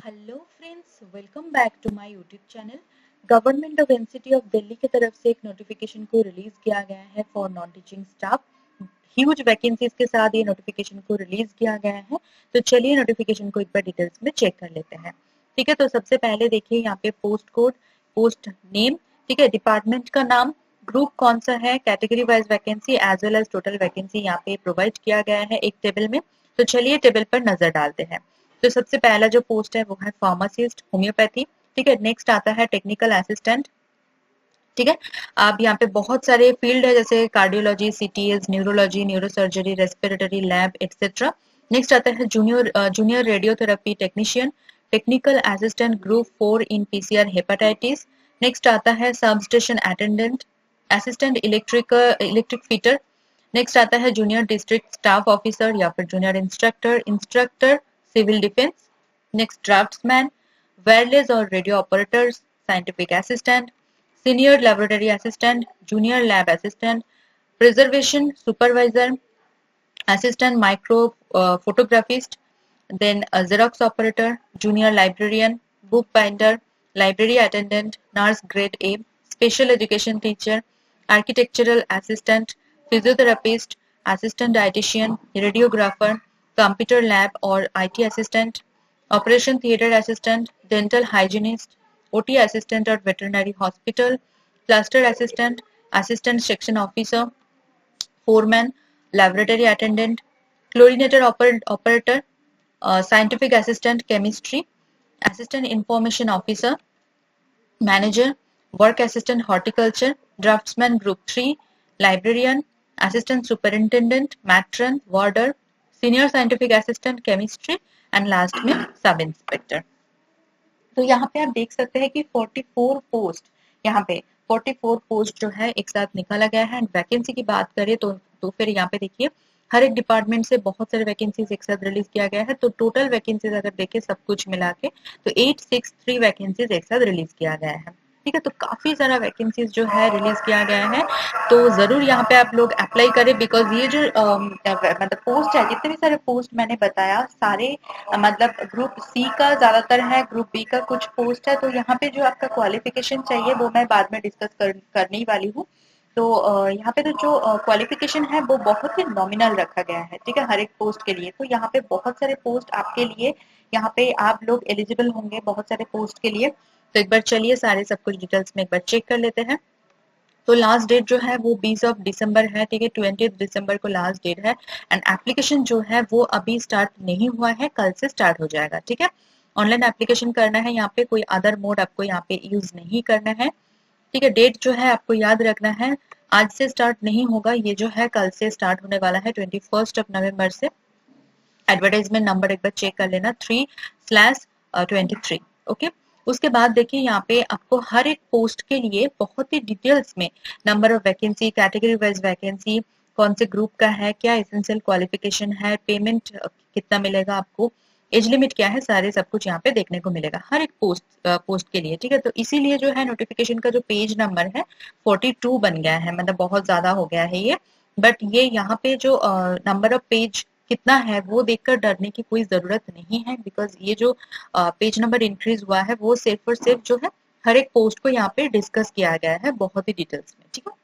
Hello friends, welcome back to my YouTube channel. Government of NCT of Delhi की तरफ से एक नोटिफिकेशन को रिलीज किया गया है for non teaching staff. Huge vacancies के साथ ये नोटिफिकेशन को रिलीज किया गया है। तो चलिए नोटिफिकेशन को एक बार डिटेल्स में चेक कर लेते हैं। ठीक है, तो सबसे पहले देखिए यहाँ पे पोस्ट कोड, पोस्ट नेम, ठीक है, डिपार्टमेंट का नाम, ग्रुप कौन सा है, category wise vacancy as well as total vacancy यहाँ पे प्रोवाइड किया गया है एक टेबल में। तो चलिए टेबल पर नजर डालते हैं। तो सबसे पहला जो पोस्ट है वो है फार्मासिस्ट होम्योपैथी। ठीक है, नेक्स्ट आता है टेक्निकल असिस्टेंट। ठीक है, अब यहाँ पे बहुत सारे फील्ड है जैसे cardiology, CTS, neurology, neurosurgery, respiratory, lab etcetera. Next आता है junior radiotherapy technician, technical assistant group 4 in PCR hepatitis. Next आता है substation attendant, assistant electric fitter. Next आता है जूनियर डिस्ट्रिक्ट स्टाफ ऑफिसर या फिर junior instructor civil defence. Next draftsman, wireless और radio operators, scientific assistant, senior laboratory assistant, junior lab assistant, preservation supervisor, assistant micro photographist, then a Xerox operator, junior librarian, bookbinder, library attendant, nurse grade A, special education teacher, architectural assistant, physiotherapist, assistant dietitian, radiographer, computer lab or IT assistant, operation theater assistant, dental hygienist, OT assistant or veterinary hospital, cluster assistant, assistant section officer, foreman, laboratory attendant, operator, scientific assistant chemistry, assistant information officer, manager, work assistant horticulture, draftsman group 3, librarian, assistant superintendent, matron, warder, senior scientific assistant chemistry and last में sub inspector. तो यहाँ पे आप देख सकते हैं कि 44 post, यहाँ पे 44 पोस्ट जो है एक साथ निकाला गया है। एंड वैकेंसी की बात करें तो फिर यहाँ पे देखिए हर एक डिपार्टमेंट से बहुत सारे वैकेंसीज एक साथ रिलीज किया गया है। तो टोटल वैकेंसीज अगर देखें सब कुछ मिला के तो 863 वैकेंसीज एक साथ रिलीज किया गया है। ठीक है, तो काफी सारा वैकेंसीज जो है रिलीज किया गया है। तो जरूर यहाँ पे आप लोग अप्लाई करें बिकॉज ये जो मतलब पोस्ट है, जितने भी सारे पोस्ट मैंने बताया सारे मतलब ग्रुप सी का ज्यादातर है, ग्रुप बी का कुछ पोस्ट है। तो यहाँ पे जो आपका क्वालिफिकेशन चाहिए वो मैं बाद में डिस्कस करने ही वाली हूँ। तो यहाँ पे तो जो क्वालिफिकेशन है वो बहुत ही नॉमिनल रखा गया है। ठीक है, हर एक पोस्ट के लिए। तो यहाँ पे बहुत सारे पोस्ट आपके लिए, यहाँ पे आप लोग एलिजिबल होंगे बहुत सारे पोस्ट के लिए। तो एक बार चलिए सारे सब कुछ डिटेल्स में एक बार चेक कर लेते हैं। तो लास्ट डेट जो है वो 20 दिसंबर है। ठीक है, 20 दिसंबर को लास्ट डेट है। एंड एप्लीकेशन जो है वो अभी स्टार्ट नहीं हुआ है, कल से स्टार्ट हो जाएगा। ठीक है, ऑनलाइन एप्लीकेशन करना है, यहाँ पे कोई अदर मोड आपको यहाँ पे यूज नहीं करना है। ठीक है, डेट जो है आपको याद रखना है, आज से स्टार्ट नहीं होगा, ये जो है कल से स्टार्ट होने वाला है 21 नवंबर से। एडवर्टाइजमेंट नंबर एक बार चेक कर लेना 3/23। ओके, उसके बाद देखिए यहाँ पे आपको हर एक पोस्ट के लिए बहुत ही डिटेल्स में number of vacancy, category wise vacancy, कौन से ग्रुप का है, क्या एसेंशियल क्वालिफिकेशन है, पेमेंट कितना मिलेगा आपको, एज लिमिट क्या है, सारे सब कुछ यहाँ पे देखने को मिलेगा हर एक पोस्ट के लिए। ठीक है, तो इसीलिए जो है नोटिफिकेशन का जो पेज नंबर है 42 बन गया है, मतलब बहुत ज्यादा हो गया है ये। बट ये यहाँ पे जो नंबर ऑफ पेज कितना है वो देखकर डरने की कोई जरूरत नहीं है बिकॉज ये जो पेज नंबर इंक्रीज हुआ है वो सिर्फ और सिर्फ जो है हर एक पोस्ट को यहाँ पे डिस्कस किया गया है बहुत ही डिटेल्स में। ठीक है,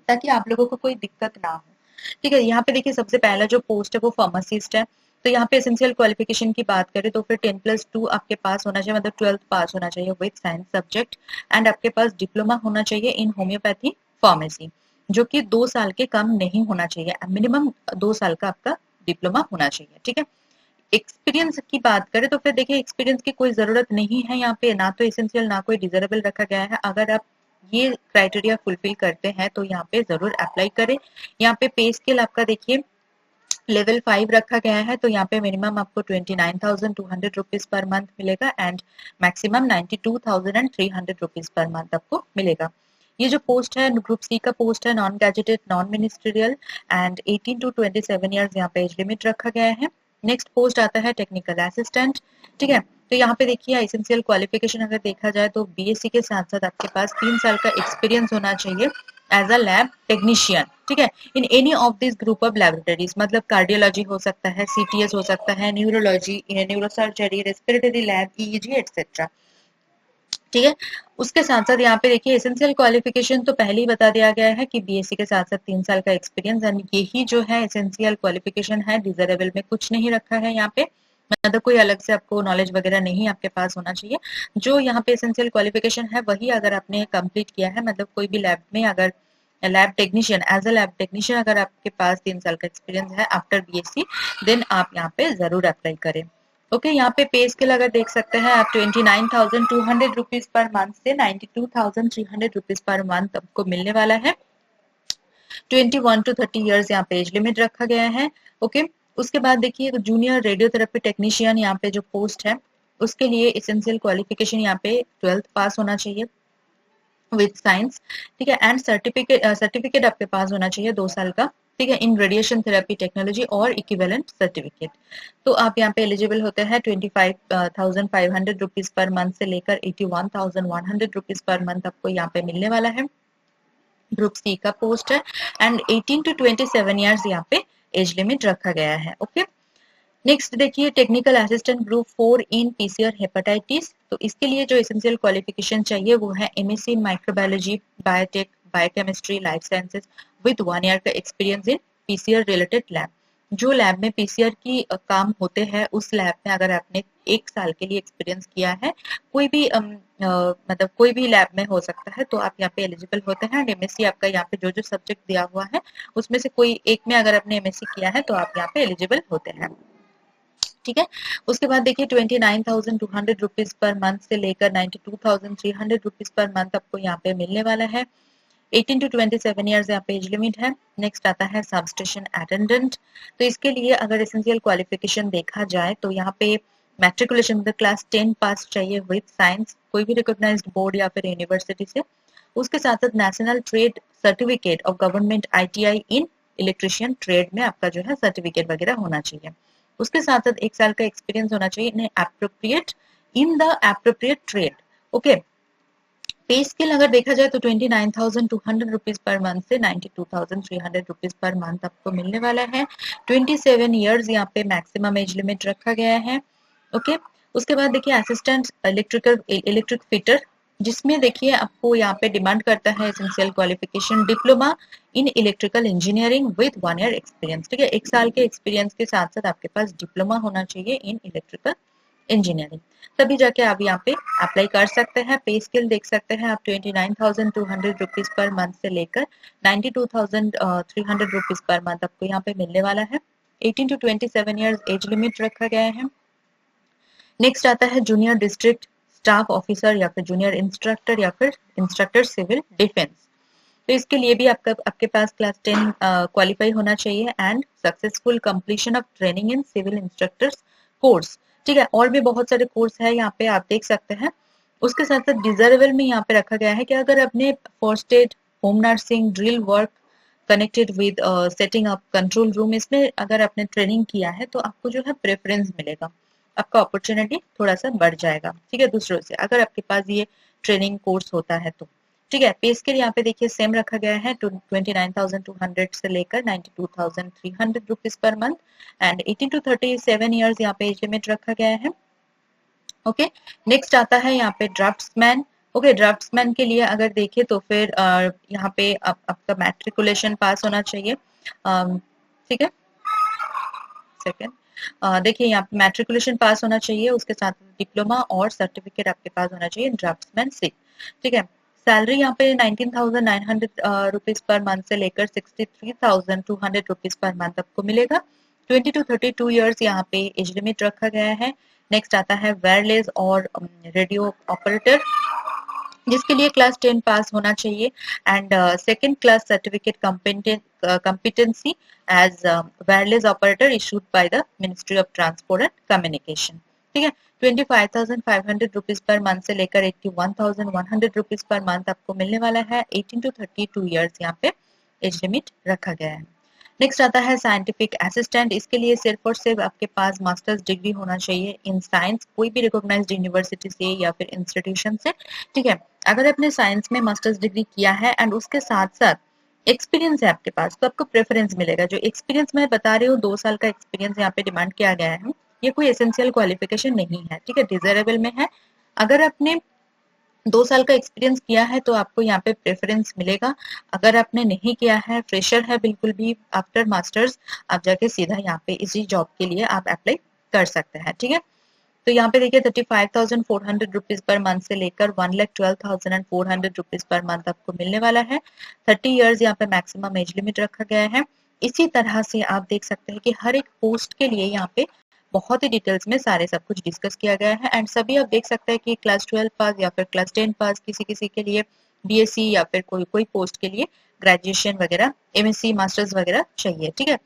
ताकि आप लोगों को कोई दिक्कत ना हो। ठीक है, यहाँ पे देखिए सबसे पहला जो पोस्ट है वो फार्मासिस्ट है। तो यहाँ पे एसेंशियल क्वालिफिकेशन की बात करें तो फिर 10+2 आपके पास होना चाहिए, मतलब 12th पास होना चाहिए विद साइंस सब्जेक्ट। एंड आपके पास डिप्लोमा होना चाहिए इन होम्योपैथी फार्मेसी, जो कि 2 साल के कम नहीं होना चाहिए, मिनिमम 2 साल का आपका डिप्लोमा होना चाहिए। ठीक है, एक्सपीरियंस की बात करें तो फिर देखिए एक्सपीरियंस की कोई जरूरत नहीं है यहाँ पे, ना तो एसेंशियल ना कोई डिजरेबल रखा गया है। अगर आप ये क्राइटेरिया फुलफिल करते हैं तो यहाँ पे जरूर अप्लाई करें। यहाँ पे पे स्केल आपका देखिए लेवल 5 रखा गया है। तो यहाँ पे मिनिमम आपको 29,200 रुपीज पर मंथ मिलेगा and maximum 92,300 rupees per month आपको मिलेगा। ये जो पोस्ट है ग्रुप सी का पोस्ट है, non gazetted non ministerial and 18 to 27 years यहाँ पे एज लिमिट रखा गया है। नेक्स्ट पोस्ट आता है टेक्निकल असिस्टेंट। ठीक है, तो यहाँ पे देखिए एसेंशियल क्वालिफिकेशन अगर देखा जाए तो बीएससी के साथ साथ आपके पास 3 साल का एक्सपीरियंस होना चाहिए एज अ लैब टेक्नीशियन, ठीक है, in any of this group of laboratories, मतलब कार्डियोलॉजी हो सकता है, सीटीएस हो सकता है, neurology, neurosurgery, respiratory lab, EEG etcetera, ठीक है। उसके साथ साथ यहाँ पे देखिए एसेंशियल क्वालिफिकेशन तो पहले ही बता दिया गया है कि बीएससी के साथ साथ 3 साल का एक्सपीरियंस, एंड यही जो है एसेंशियल क्वालिफिकेशन है, डिजरेबल में कुछ नहीं रखा है यहाँ पे, मतलब कोई अलग से आपको नॉलेज वगैरह नहीं आपके पास होना चाहिए। जो यहाँ पे एसेंशियल क्वालिफिकेशन है वही अगर आपने कंप्लीट किया है, मतलब कोई भी लैब में अगर lab technician, as a lab technician अगर आपके पास 3 साल का एक्सपीरियंस है आफ्टर बीएससी, देन आप यहाँ पे जरूर अप्लाई करें। ओके, यहाँ पे पे स्केल अगर देख सकते हैं आप 29,200 रुपीज पर मंथ से 92,300 रुपीज पर मंथ आपको मिलने वाला है। 21 to 30 ईयर्स यहाँ पे एज लिमिट रखा गया है। ओके, उसके बाद देखिए जूनियर रेडियोथेरेपी टेक्नीशियन यहाँ पे जो पोस्ट है उसके लिए एसेंशियल क्वालिफिकेशन यहाँ पे 12th पास होना चाहिए विद साइंस, ठीक है, एंड सर्टिफिकेट आपके पास होना चाहिए 2 साल का, ठीक है, इन रेडिएशन थेरेपी टेक्नोलॉजी और इक्विवेलेंट सर्टिफिकेट। तो आप यहाँ पे एलिजिबल होते हैं 25,500 रुपीज पर मंथ से लेकर 81,100 रुपीज पर मंथ आपको यहाँ पे मिलने वाला है। ग्रुप सी का पोस्ट है, एंड 18 to 27 ईयर्स यहाँ पे एज लिमिट रखा गया है। ओके, नेक्स्ट देखिए technical assistant group 4 in PCR hepatitis, तो इसके लिए जो एसेंशियल क्वालिफिकेशन चाहिए वो है MSc in microbiology, biotech, biochemistry, life sciences with 1 year का experience in PCR related lab. जो लैब में पीसीआर की काम होते हैं उस लैब में अगर आपने 1 साल के लिए एक्सपीरियंस किया है, कोई भी मतलब कोई भी लैब में हो सकता है, तो आप यहाँ पे एलिजिबल होते हैं। एमएससी आपका यहाँ पे जो जो सब्जेक्ट दिया हुआ है उसमें से कोई एक में अगर आपने एमएससी किया है तो आप यहाँ पे एलिजिबल होते हैं, ठीक है। उसके बाद देखिए 29,200 रुपीज पर मंथ से लेकर 92,300 रुपीज पर मंथ आपको यहाँ पे मिलने वाला है। 18 to 27 ईयर्स यहाँ पे एज लिमिट है। नेक्स्ट आता है सब स्टेशन अटेंडेंट, तो इसके लिए अगर एसेंशियल क्वालिफिकेशन देखा जाए तो यहाँ पे मैट्रिकुलेशन मतलब क्लास 10 पास चाहिए विद साइंस, कोई भी रिकॉग्नाइज्ड बोर्ड या फिर यूनिवर्सिटी से। उसके साथ साथ नेशनल ट्रेड सर्टिफिकेट और गवर्नमेंट आईटीआई इन इलेक्ट्रिशियन ट्रेड में आपका जो है सर्टिफिकेट वगैरह होना चाहिए। उसके साथ साथ 1 साल का एक्सपीरियंस होना चाहिए in the appropriate trade. Okay, पे स्केल अगर देखा जाए तो 29,200 रुपीज पर मंथ से 92,300 रुपीज पर मंथ आपको मिलने वाला है। 27 ईयर्स यहाँ पे मैक्सिमम एज लिमिट रखा गया है। ओके, उसके बाद देखिए असिस्टेंट इलेक्ट्रिक फिटर, जिसमें देखिए आपको यहाँ पे डिमांड करता है essential qualification diploma in electrical engineering with 1 year experience, ठीक है, 1 साल के एक्सपीरियंस के साथ साथ आपके पास डिप्लोमा होना चाहिए इन इलेक्ट्रिकल इंजीनियरिंग, तभी जाके आप यहाँ पे अप्लाई कर सकते हैं। पे स्केल देख सकते हैं आप 29,200 रुपीज पर मंथ से लेकर 92,300 रुपीज पर मंथ आपको यहाँ पे मिलने वाला है। 18 to 27 ईयर्स एज लिमिट रखा गया है। नेक्स्ट आता है जूनियर डिस्ट्रिक्ट स्टाफ ऑफिसर या फिर जूनियर इंस्ट्रक्टर या फिर इंस्ट्रक्टर सिविल डिफेंस, तो इसके लिए भी आपके पास क्लास 10 क्वालिफाई होना चाहिए and successful completion of training in civil instructors course, ठीक है, और भी बहुत सारे कोर्स है यहाँ पे आप देख सकते हैं। उसके साथ साथ डिजर्वेबल में यहाँ पे रखा गया है कि अगर आपने first aid, home nursing, drill work connected with setting up control room, इसमें अगर आपने ट्रेनिंग किया है तो आपको जो है प्रेफरेंस मिलेगा, आपका अपॉर्चुनिटी थोड़ा सा बढ़ जाएगा, ठीक है, दूसरों से अगर आपके पास ये ट्रेनिंग कोर्स होता है तो, ठीक है। पे स्केल यहाँ पे देखिए सेम रखा गया है 29,200 से लेकर 92,300 rupees per month and 18 to 37 years यहाँ पे एज लिमिट रखा गया है। ओके, नेक्स्ट आता है यहाँ पे ड्राफ्ट्समैन। ओके, ड्राफ्ट्समैन के लिए अगर देखें तो फिर यहाँ पे आपका मैट्रिकुलेशन पास होना चाहिए, ठीक है, सेकेंड देखिए यहाँ पे मैट्रिकुलेशन पास होना चाहिए, उसके साथ डिप्लोमा और सर्टिफिकेट आपके पास होना चाहिए ड्राफ्ट्समैन से, ठीक है। सैलरी यहाँ पे 19,900 रुपीज पर मंथ से लेकर 63,200 रुपीज पर मंथ आपको मिलेगा। 20 to 32 ईयर्स यहाँ पे एज लिमिट रखा गया है। नेक्स्ट आता है वायरलेस और रेडियो ऑपरेटर, जिसके लिए क्लास 10 पास होना चाहिए and second class certificate competency as wireless operator issued by the Ministry of Transport and Communication, ठीक है। 25,500 रुपीज पर मंथ से लेकर 81,100 रुपीज पर मंथ आपको मिलने वाला है। 18 to 32 ईयर्स यहाँ पे एज लिमिट रखा गया है। नेक्स्ट आता है साइंटिफिक असिस्टेंट। इसके लिए सिर्फ और सिर्फ आपके पास मास्टर्स डिग्री होना चाहिए इन साइंस, कोई भी रिकॉग्नाइज्ड यूनिवर्सिटी से या फिर इंस्टीट्यूशन से, ठीक है। अगर आपने साइंस में मास्टर्स डिग्री किया है एंड उसके साथ साथ एक्सपीरियंस है आपके पास, तो आपको प्रेफरेंस मिलेगा। जो एक्सपीरियंस मैं बता रही हूँ 2 साल का एक्सपीरियंस यहाँ पे डिमांड किया गया है, ये कोई एसेंशियल क्वालिफिकेशन नहीं है, ठीक है, डिजायरेबल में है। अगर आपने 2 साल का एक्सपीरियंस किया है तो आपको यहाँ पे प्रेफरेंस मिलेगा। अगर आपने नहीं किया है, फ्रेशर है बिल्कुल भी, आफ्टर मास्टर्स आप जाके सीधा यहाँ पे इसी जॉब के लिए आप अप्लाई कर सकते हैं, ठीक है। तो यहाँ पे देखिए 35,400 रुपीज पर मंथ से लेकर 1,12,400 रुपीज पर मंथ आपको मिलने वाला है। 30 ईयर्स यहाँ पे मैक्सिमम एज लिमिट रखा गया है। इसी तरह से आप देख सकते हैं कि हर एक पोस्ट के लिए यहाँ पे बहुत ही डिटेल्स में सारे सब कुछ डिस्कस किया गया है। एंड सभी आप देख सकते हैं कि क्लास 12 पास या फिर क्लास 10 पास, किसी किसी के लिए बीएससी या फिर कोई कोई पोस्ट के लिए ग्रेजुएशन वगैरह, एमएससी, मास्टर्स वगैरह चाहिए, ठीक है।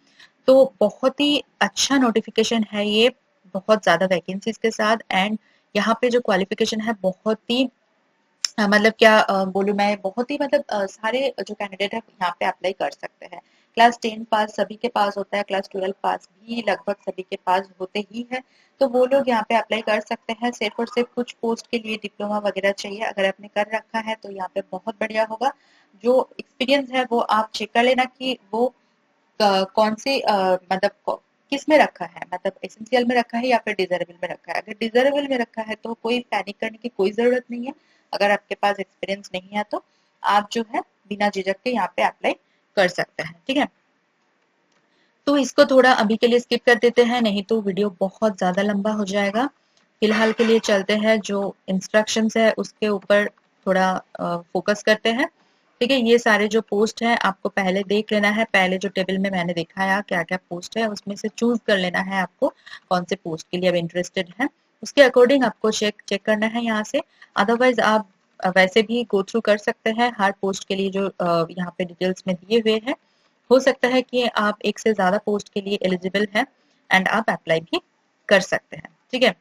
तो बहुत ही अच्छा नोटिफिकेशन है ये, बहुत ज्यादा वैकेंसीज के साथ। एंड यहाँ पे जो क्वालिफिकेशन है बहुत ही मतलब क्या बोलूँ मैं, बहुत ही मतलब सारे जो कैंडिडेट है यहाँ पे अप्लाई कर सकते हैं। क्लास 10 पास सभी के पास होता है, क्लास 12 पास भी लगभग सभी के पास होते ही है, तो वो लोग यहाँ पे अप्लाई कर सकते हैं। सिर्फ और सिर्फ कुछ पोस्ट के लिए डिप्लोमा वगैरह चाहिए, अगर आपने कर रखा है तो यहाँ पे बहुत बढ़िया होगा। जो एक्सपीरियंस है वो आप चेक कर लेना कि वो कौन से मतलब किस में रखा है, मतलब एसेंशियल में रखा है या फिर डिजरेबल में रखा है। अगर डिजरेबल में रखा है तो कोई पैनिक करने की कोई जरूरत नहीं है। अगर आपके पास एक्सपीरियंस नहीं है तो आप जो है बिना झिझक के यहाँ पे अप्लाई कर सकते हैं, ठीक है। तो इसको थोड़ा अभी के लिए स्किप कर देते हैं, नहीं तो वीडियो बहुत ज्यादा लंबा हो जाएगा। फिलहाल के लिए चलते हैं, जो इंस्ट्रक्शंस है उसके ऊपर थोड़ा फोकस करते हैं, ठीक है। ये सारे जो पोस्ट है आपको पहले देख लेना है। पहले जो टेबल में मैंने दिखाया क्या क्या पोस्ट है, उसमें से चूज कर लेना है आपको कौन से पोस्ट के लिए आप इंटरेस्टेड है, उसके अकॉर्डिंग आपको चेक करना है यहाँ से। अदरवाइज आप वैसे भी गो थ्रू कर सकते हैं हर पोस्ट के लिए जो यहाँ पे डिटेल्स में दिए हुए हैं। हो सकता है कि आप एक से ज्यादा पोस्ट के लिए एलिजिबल हैं एंड आप अप्लाई भी कर सकते हैं, ठीक है।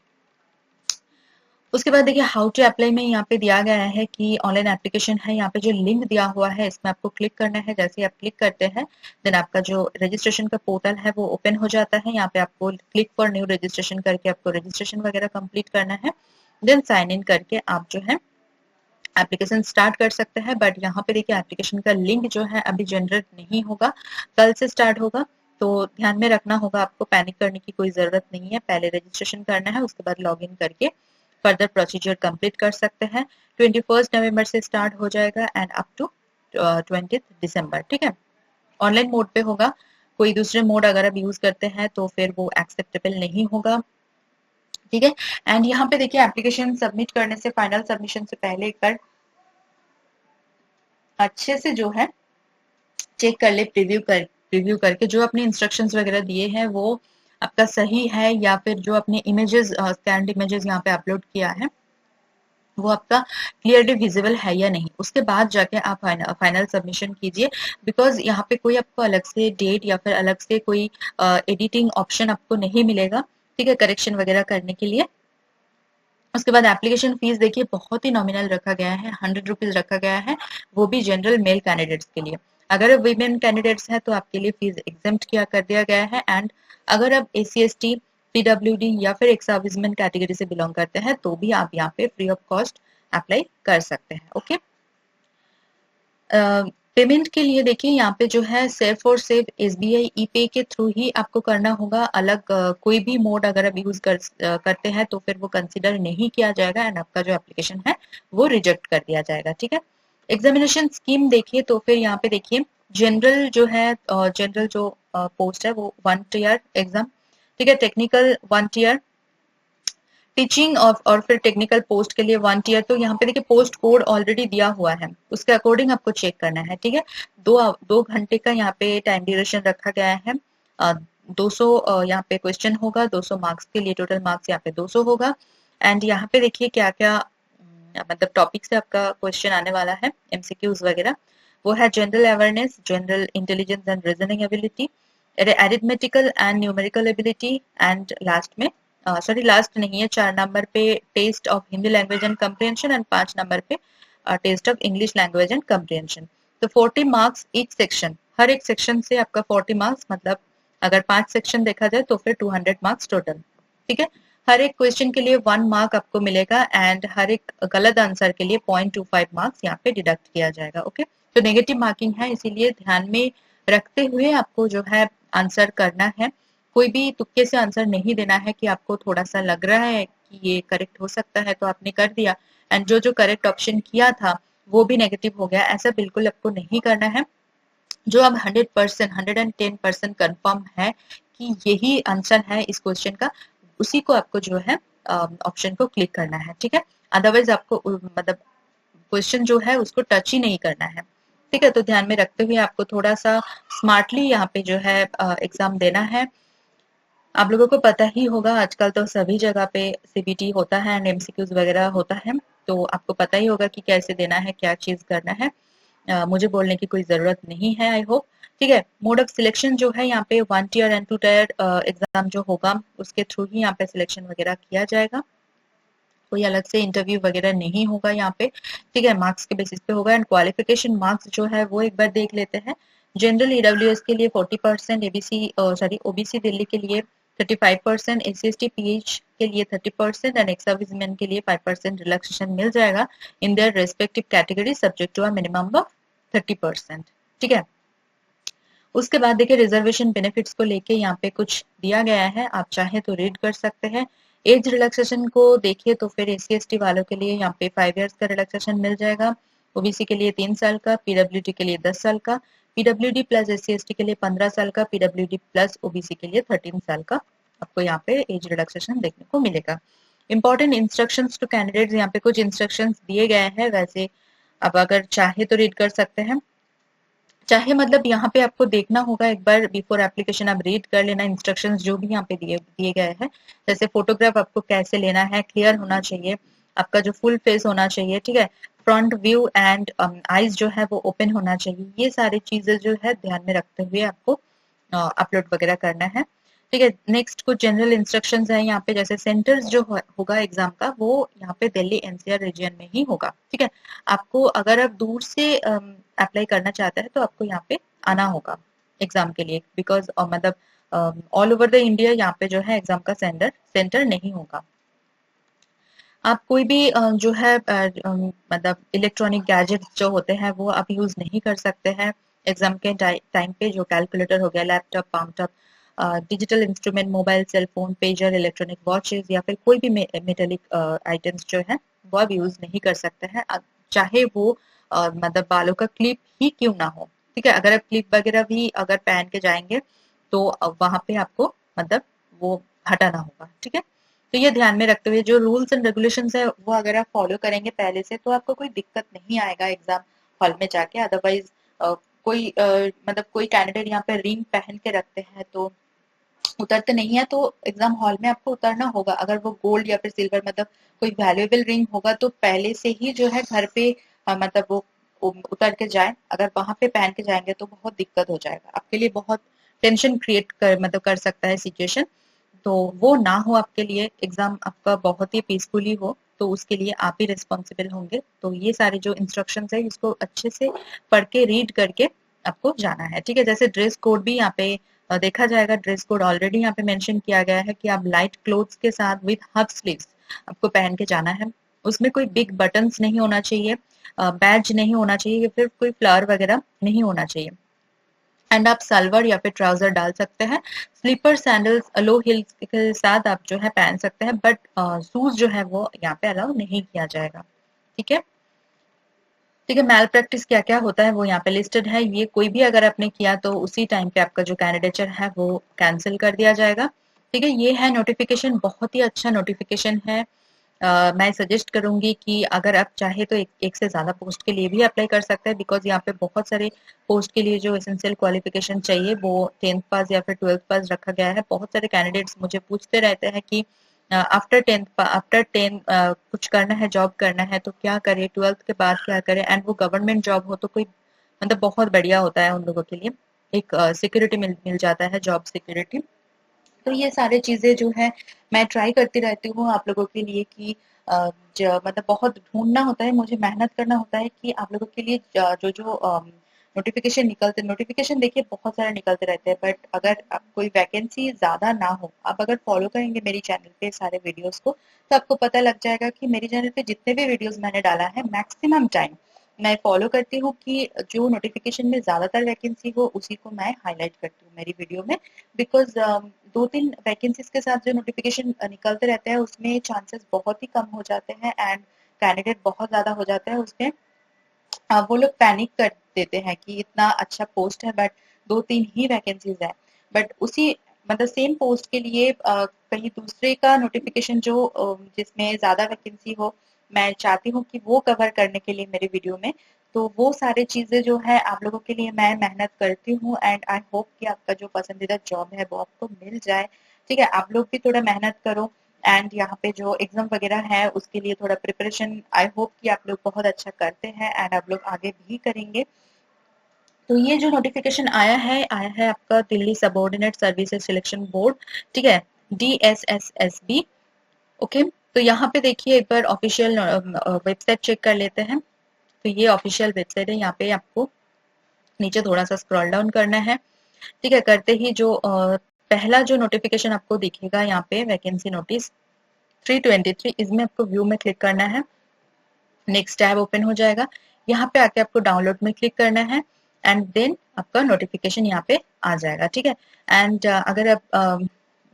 उसके बाद देखिए हाउ टू अप्लाई में यहाँ पे दिया गया है कि ऑनलाइन एप्लीकेशन है। यहाँ पे जो लिंक दिया हुआ है इसमें आपको क्लिक करना है। जैसे आप क्लिक करते हैं देन आपका जो रजिस्ट्रेशन का पोर्टल है वो ओपन हो जाता है। यहाँ पे आपको क्लिक फॉर न्यू रजिस्ट्रेशन करके आपको रजिस्ट्रेशन वगैरह कंप्लीट करना है। देन साइन इन करके आप जो है एप्लीकेशन स्टार्ट कर सकते हैं। बट यहाँ पे देखिए एप्लीकेशन का लिंक जो है अभी जनरेट नहीं होगा, कल से स्टार्ट होगा, तो ध्यान में रखना होगा आपको। पैनिक करने की कोई जरूरत नहीं है, पहले रजिस्ट्रेशन करना है, उसके बाद लॉग इन करके फर्दर प्रोसीजर कंप्लीट कर सकते हैं। 21 नवंबर से स्टार्ट हो जाएगा एंड अप टू 20 दिसंबर, ठीक है। ऑनलाइन मोड पे होगा, कोई दूसरे मोड अगर आप यूज करते हैं तो फिर वो एक्सेप्टेबल नहीं होगा, ठीक है। एंड यहाँ पे देखिए एप्लीकेशन सबमिट करने से, फाइनल सबमिशन से पहले एक बार अच्छे से जो है चेक कर ले, प्रीव्यू करके जो अपने इंस्ट्रक्शंस वगैरह दिए हैं वो आपका सही है या फिर जो अपने इमेजेस स्कैन्ड इमेजेस यहाँ पे अपलोड किया है वो आपका क्लियरली विजिबल है या नहीं, उसके बाद जाके आप फाइनल सबमिशन कीजिए। बिकॉज यहाँ पे कोई आपको अलग से डेट या फिर अलग से कोई एडिटिंग ऑप्शन आपको नहीं मिलेगा, ठीक है, करेक्शन वगैरह करने के लिए। उसके बाद एप्लीकेशन फीस देखिए बहुत ही नॉमिनल रखा गया है, 100 रुपीज रखा गया है, वो भी जनरल मेल कैंडिडेट्स के लिए। अगर आप वीमेन कैंडिडेट्स हैं तो आपके लिए फीस एग्जेम्प्ट किया कर दिया गया है। एंड अगर आप ACST, PWD या फिर एक सर्विसमैन कैटेगरी से बिलोंग करते हैं तो भी आप यहाँ पे फ्री ऑफ कॉस्ट अप्लाई कर सकते हैं, ओके। पेमेंट के लिए देखिए यहाँ पे जो है सिर्फ और सिर्फ SBI ई-पे के थ्रू ही आपको करना होगा। अलग कोई भी मोड अगर आप यूज करते हैं तो फिर वो कंसिडर नहीं किया जाएगा एंड आपका जो एप्लीकेशन है वो रिजेक्ट कर दिया जाएगा, ठीक है। एग्जामिनेशन स्कीम देखिए तो फिर यहाँ पे देखिए जनरल जो है, जनरल जो पोस्ट है वो 1 ईयर एग्जाम, ठीक है। टेक्निकल 1 ईयर, टीचिंग और फिर टेक्निकल पोस्ट के लिए 1 ईयर। तो यहाँ पे देखिए पोस्ट कोड ऑलरेडी दिया हुआ है, उसके अकॉर्डिंग आपको चेक करना है, ठीक है। 2 घंटे का यहाँ पे टाइम ड्यूरेशन रखा गया है। 200 यहाँ पे क्वेश्चन होगा, 200 मार्क्स के लिए टोटल मार्क्स यहाँ पे 200 होगा। एंड यहाँ पे देखिए क्या क्या मतलब टॉपिक से आपका क्वेश्चन आने वाला है, MCQs वगैरह। वो है general awareness, general intelligence and reasoning ability, arithmetical and numerical ability, and last में सॉरी लास्ट नहीं है, 4 नंबर पे test of Hindi language and comprehension and 5 number पे test of English language and comprehension. तो 40 मार्क्स ईच सेक्शन, हर एक section से आपका 40 marks, मतलब अगर 5 सेक्शन देखा जाए तो फिर 200 मार्क्स टोटल। ठीक है, हर एक क्वेश्चन के लिए 1 मार्क आपको मिलेगा एंड हर एक गलत आंसर के लिए 0.25 मार्क्स यहाँ पे डिडक्ट किया जाएगा। ओके, तो नेगेटिव मार्किंग है, इसीलिए ध्यान में रखते हुए आपको जो है आंसर करना है। कोई भी तुक्के से आंसर नहीं देना है कि आपको थोड़ा सा लग रहा है कि ये करेक्ट हो सकता है तो आपने कर दिया एंड जो जो करेक्ट ऑप्शन किया था वो भी नेगेटिव हो गया, ऐसा बिल्कुल आपको नहीं करना है। जो अब 100%, 110% कंफर्म है कि यही आंसर है इस क्वेश्चन का, उसी को आपको जो है ऑप्शन को क्लिक करना है। ठीक है, अदरवाइज आपको मतलब क्वेश्चन जो है उसको टच ही नहीं करना है। ठीक है, तो ध्यान में रखते हुए आपको थोड़ा सा स्मार्टली यहाँ पे जो है एग्जाम देना है। आप लोगों को पता ही होगा आजकल तो सभी जगह पे सीबीटी होता है एंड एमसीक्यूज वगैरह होता है, तो आपको पता ही होगा कि कैसे देना है, क्या चीज करना है। मुझे बोलने की कोई जरूरत नहीं है, आई होप। ठीक है, मोड ऑफ सिलेक्शन जो है यहाँ पे 1 टीयर एंड 2 टीयर एग्जाम जो होगा उसके थ्रू ही यहाँ पे सिलेक्शन वगैरह किया जाएगा। कोई अलग से इंटरव्यू वगैरह नहीं होगा यहाँ पे। ठीक है, मार्क्स के बेसिस पे होगा एंड क्वालिफिकेशन मार्क्स जो है वो एक बार देख लेते हैं। जनरल ईडब्ल्यूएस के लिए 40%, एबीसी सॉरी ओबीसी दिल्ली के लिए 35%, एससी एसटी पीएच के लिए 30% एंड एक्स सर्विसमैन के लिए 5% रिलैक्सेशन मिल जाएगा in their respective category subject to a minimum of 30%। ठीक है, उसके बाद देखिए रिजर्वेशन बेनिफिट्स को लेके यहाँ पे कुछ दिया गया है, आप चाहे तो रीड कर सकते हैं। एज रिलैक्सेशन को देखिए तो फिर एससी एसटी वालों के लिए यहाँ पे 5 इयर्स का रिलैक्सेशन मिल जाएगा, ओबीसी के लिए 3 साल का, पीडब्ल्यूडी के लिए 10 साल का, पीडब्ल्यूडी प्लस एससी एसटी के लिए 15 साल का, पीडब्ल्यूडी प्लस ओबीसी के लिए 13 साल का आपको यहाँ पे एज रिलैक्सेशन देखने को मिलेगा। इंपॉर्टेंट इंस्ट्रक्शंस टू कैंडिडेट्स, यहाँ पे कुछ इंस्ट्रक्शंस दिए गए हैं, वैसे अब अगर चाहे तो रीड कर सकते हैं, चाहे मतलब यहाँ पे आपको देखना होगा एक बार बिफोर एप्लीकेशन, आप रीड कर लेना इंस्ट्रक्शंस जो भी यहाँ पे दिए दिए गए हैं। जैसे फोटोग्राफ आपको कैसे लेना है, क्लियर होना चाहिए, आपका जो फुल फेस होना चाहिए। ठीक है, फ्रंट व्यू एंड आईज जो है वो ओपन होना चाहिए, ये सारी चीजें जो है ध्यान में रखते हुए आपको अपलोड वगैरह करना है। ठीक है, नेक्स्ट कुछ जनरल इंस्ट्रक्शंस है यहाँ पे, जैसे सेंटर्स जो होगा एग्जाम का वो यहाँ पे दिल्ली एनसीआर रीजन में ही होगा। ठीक है, आपको अगर आप दूर से अप्लाई करना चाहते हैं तो आपको यहाँ पे आना होगा एग्जाम के लिए, बिकॉज मतलब ऑल ओवर द इंडिया यहाँ पे जो है एग्जाम का सेंटर नहीं होगा। आप कोई भी जो है मतलब इलेक्ट्रॉनिक गैजेट्स जो होते हैं वो आप यूज नहीं कर सकते हैं एग्जाम के टाइम पे, जो कैलकुलेटर हो गया, laptop, palmtop, digital instrument, mobile, cell phone, pager, electronic watches या फिर कोई भी मेटेलिक आइटम्स जो है वो आप यूज नहीं कर सकते हैं, चाहे वो मतलब बालों का क्लिप ही क्यों ना हो। ठीक है, अगर आप क्लिप वगैरह भी अगर पहन के जाएंगे तो वहां पे आपको मतलब वो हटाना होगा। ठीक है, तो ये ध्यान में रखते हुए जो रूल्स एंड रेगुलेशंस है वो अगर आप फॉलो करेंगे पहले से तो आपको कोई दिक्कत नहीं आएगा एग्जाम हॉल में जाके। अदरवाइज कोई मतलब कोई कैंडिडेट यहाँ पे रिंग पहन के रखते हैं तो उतरते नहीं है, तो एग्जाम हॉल में आपको उतरना होगा। अगर वो गोल्ड या फिर सिल्वर मतलब कोई वैल्यूएबल रिंग होगा तो पहले से ही जो है घर पे मतलब वो उतर के जाए, अगर वहां पे पहन के जाएंगे तो बहुत दिक्कत हो जाएगा आपके लिए, बहुत टेंशन क्रिएट कर मतलब कर सकता है सिचुएशन। तो वो ना हो आपके लिए, एग्जाम आपका बहुत ही पीसफुली हो, तो उसके लिए आप ही रिस्पॉन्सिबल होंगे। तो ये सारे जो इंस्ट्रक्शंस है इसको अच्छे से पढ़ के रीड करके आपको जाना है। ठीक है, जैसे ड्रेस कोड भी यहाँ पे देखा जाएगा, ड्रेस कोड ऑलरेडी यहाँ पे मेंशन किया गया है कि आप लाइट क्लोथ्स के साथ विद हाफ स्लीव्स आपको पहन के जाना है। उसमें कोई बिग बटन्स नहीं होना चाहिए, बैज नहीं होना चाहिए या फिर कोई फ्लावर वगैरह नहीं होना चाहिए एंड आप सलवार या फिर ट्राउजर डाल सकते हैं। स्लीपर सैंडल्स लो हील्स के साथ आप जो है पहन सकते हैं, बट शूज जो है वो यहाँ पे अलाउ नहीं किया जाएगा। ठीक है, ठीक है, मैल प्रैक्टिस क्या क्या होता है वो यहाँ पे लिस्टेड है, ये कोई भी अगर आपने किया तो उसी टाइम पे आपका जो कैंडिडेचर है वो कैंसिल कर दिया जाएगा। ठीक है, ये है नोटिफिकेशन, बहुत ही अच्छा नोटिफिकेशन है। मैं सजेस्ट करूंगी कि अगर आप चाहे तो एक से ज्यादा पोस्ट के लिए भी अप्लाई कर सकते हैं, बिकॉज यहाँ पे बहुत सारे पोस्ट के लिए जो एसेंशियल क्वालिफिकेशन चाहिए वो 10th पास या फिर 12th पास रखा गया है। बहुत सारे कैंडिडेट्स मुझे पूछते रहते हैं कि आफ्टर टेंथ कुछ करना है, जॉब करना है तो क्या करे, 12th के बाद क्या करे, एंड वो गवर्नमेंट जॉब हो तो कोई मतलब बहुत बढ़िया होता है उन लोगों के लिए, एक सिक्योरिटी मिल जाता है, जॉब सिक्योरिटी। तो ये सारी चीजें जो है मैं ट्राई करती रहती हूँ आप लोगों के लिए कि मतलब बहुत ढूंढना होता है, मुझे मेहनत करना होता है कि आप लोगों के लिए जो जो नोटिफिकेशन देखिए बहुत सारे निकलते रहते हैं, बट अगर आप कोई वैकेंसी ज़्यादा ना हो, आप अगर फॉलो करेंगे मेरी चैनल पे सारे वीडियोस को, तो आपको पता लग जाएगा कि मेरी चैनल पे जितने भी वीडियोस मैंने डाला है मैक्सिमम टाइम मैं फॉलो करती हूँ कि जो नोटिफिकेशन में ज़्यादातर वैकेंसी हो उसी को मैं हाईलाइट करती हूँ मेरी वीडियो में। बिकॉज 2-3 वैकेंसीज के साथ जो नोटिफिकेशन निकलते रहते हैं उसमें चांसेस बहुत ही कम हो जाते हैं एंड कैंडिडेट बहुत ज़्यादा हो जाता है उसमें। वो लोग पैनिक कर देते हैं कि इतना अच्छा पोस्ट है बट 2-3 ही वैकेंसीज है, बट उसी मतलब सेम पोस्ट के लिए कहीं दूसरे का नोटिफिकेशन जो जिसमें ज्यादा वैकेंसी हो, मैं चाहती हूँ कि वो कवर करने के लिए मेरे वीडियो में, तो वो सारी चीजें जो है आप लोगों के लिए मैं मेहनत करती हूँ एंड आई होप कि आपका जो पसंदीदा जॉब है वो आपको मिल जाए। ठीक है, आप लोग भी थोड़ा मेहनत करो एंड यहाँ पे जो एग्जाम वगैरह है उसके लिए थोड़ा प्रिपरेशन आई होप कि आप लोग बहुत अच्छा करते हैं एंड आप लोग आगे भी करेंगे। तो ये जो नोटिफिकेशन आया है आपका Delhi subordinate services selection board, ठीक है, DSSSB। ओके, तो यहाँ पे देखिए एक बार ऑफिशियल वेबसाइट चेक कर लेते हैं। तो ये ऑफिशियल वेबसाइट है, यहाँ पे आपको नीचे थोड़ा सा स्क्रॉल डाउन करना है। ठीक है, करते ही जो पहला जो नोटिफिकेशन आपको दिखेगा यहाँ पे वैकेंसी नोटिस 323, इसमें आपको व्यू में क्लिक करना है। नेक्स्ट टैब ओपन हो जाएगा, यहाँ पे आके आपको डाउनलोड में क्लिक करना है एंड देन आपका नोटिफिकेशन यहाँ पे आ जाएगा। ठीक है, एंड अगर आप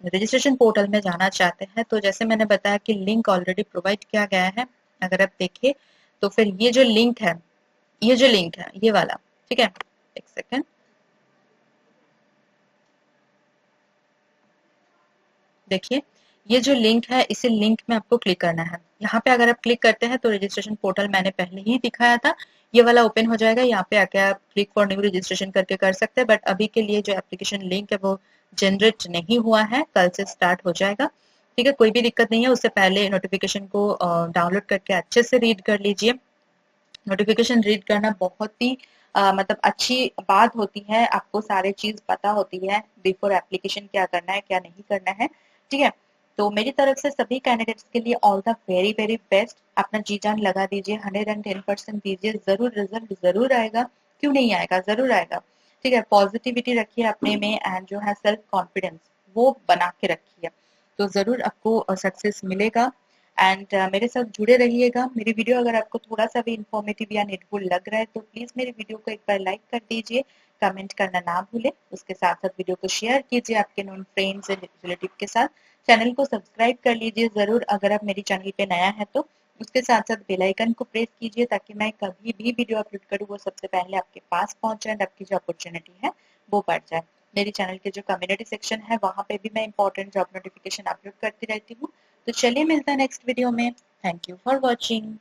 रजिस्ट्रेशन पोर्टल में जाना चाहते हैं तो जैसे मैंने बताया कि लिंक ऑलरेडी प्रोवाइड किया गया है, अगर आप देखिए तो फिर ये जो लिंक है, ये वाला, ठीक है, एक सेकेंड, देखिए ये जो लिंक है इसी लिंक में आपको क्लिक करना है। यहाँ पे अगर आप क्लिक करते हैं तो रजिस्ट्रेशन पोर्टल मैंने पहले ही दिखाया था, ये वाला ओपन हो जाएगा। यहाँ पे आके आप क्लिक फॉर न्यू रजिस्ट्रेशन करके कर सकते हैं, बट अभी के लिए जो एप्लीकेशन लिंक है वो जनरेट नहीं हुआ है, कल से स्टार्ट हो जाएगा। ठीक है, कोई भी दिक्कत नहीं है, उससे पहले नोटिफिकेशन को डाउनलोड करके अच्छे से रीड कर लीजिए। नोटिफिकेशन रीड करना बहुत ही मतलब अच्छी बात होती है, आपको सारी चीज पता होती है बिफोर एप्लीकेशन क्या करना है क्या नहीं करना है। ठीक है, तो मेरी तरफ से सभी कैंडिडेट्स के लिए all the very very best. अपना जी जान लगा दीजिए, 110% दीजिए, जरूर रिजल्ट जरूर आएगा, क्यों नहीं आएगा, जरूर आएगा। ठीक है, पॉजिटिविटी रखिए अपने में एंड जो है सेल्फ कॉन्फिडेंस वो बना के रखिए, तो जरूर आपको सक्सेस मिलेगा। एंड मेरे साथ जुड़े रहिएगा। मेरी वीडियो अगर आपको थोड़ा सा भी इंफॉर्मेटिव या नीडफुल लग रहा है तो प्लीज मेरी वीडियो को एक बार लाइक कर दीजिए, कमेंट करना ना भूले, उसके साथ साथ वीडियो को शेयर कीजिए आपके नोन फ्रेंड्स एंड रिलेटिव के साथ। चैनल को सब्सक्राइब कर लीजिए जरूर अगर आप मेरी चैनल पे नया है तो। उसके साथ साथ बेल आइकन को प्रेस कीजिए ताकि मैं कभी भी वीडियो अपलोड करूँ वो सबसे पहले आपके पास पहुंचे एंड आपकी जो अपॉर्चुनिटी है वो बढ़ जाए। मेरी चैनल के जो कम्युनिटी सेक्शन है वहां पे भी मैं इंपॉर्टेंट जॉब नोटिफिकेशन अपलोड करती रहती हूँ। तो चलिए मिलता है नेक्स्ट वीडियो में। Thank you for watching.